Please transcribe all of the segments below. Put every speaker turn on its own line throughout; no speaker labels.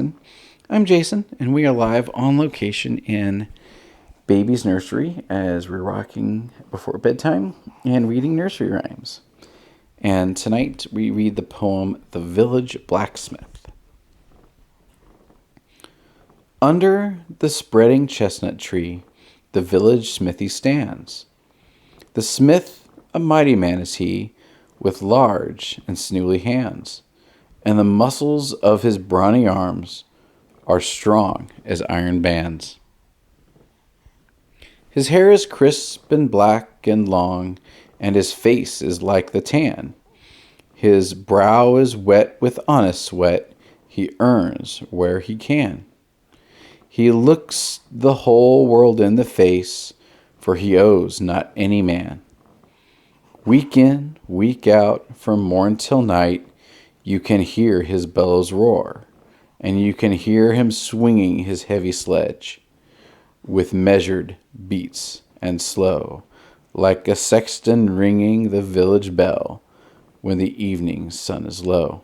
Jason. I'm Jason, and we are live on location in Baby's nursery as we're rocking before bedtime and reading nursery rhymes. And tonight we read the poem The Village Blacksmith. Under the spreading chestnut tree, the village smithy stands. The smith, a mighty man is he, with large and snewly hands, and the muscles of his brawny arms are strong as iron bands. His hair is crisp and black and long, and his face is like the tan. His brow is wet with honest sweat, he earns where he can. He looks the whole world in the face, for he owes not any man. Week in, week out, from morn till night, you can hear his bellows roar, and you can hear him swinging his heavy sledge, with measured beats and slow, like a sexton ringing the village bell when the evening sun is low.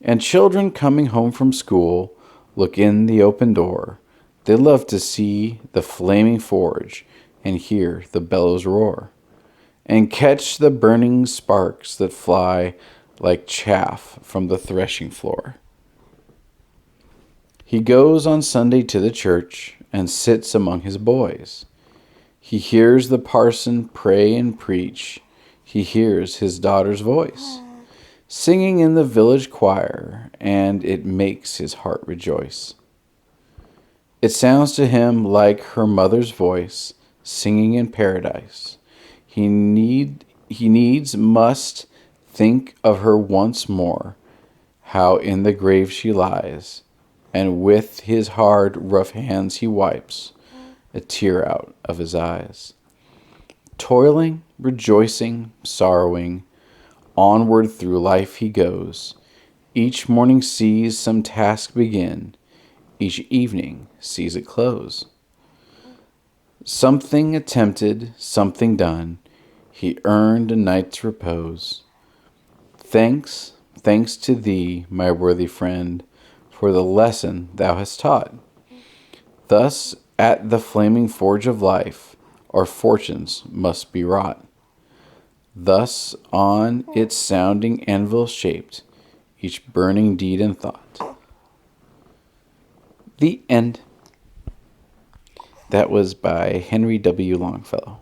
And children coming home from school look in the open door. They love to see the flaming forge and hear the bellows roar, and catch the burning sparks that fly like chaff from the threshing floor. He goes on Sunday to the church and sits among his boys. He hears the parson pray and preach. He hears his daughter's voice, singing in the village choir, and it makes his heart rejoice. It sounds to him like her mother's voice, singing in paradise. He needs must think of her once more, how in the grave she lies, and with his hard, rough hands he wipes a tear out of his eyes. Toiling, rejoicing, sorrowing, onward through life he goes. Each morning sees some task begin, each evening sees it close. Something attempted, something done, he earned a night's repose. Thanks to thee, my worthy friend, for the lesson thou hast taught. Thus, at the flaming forge of life, our fortunes must be wrought. Thus, on its sounding anvil shaped, each burning deed and thought. The end. That was by Henry W. Longfellow.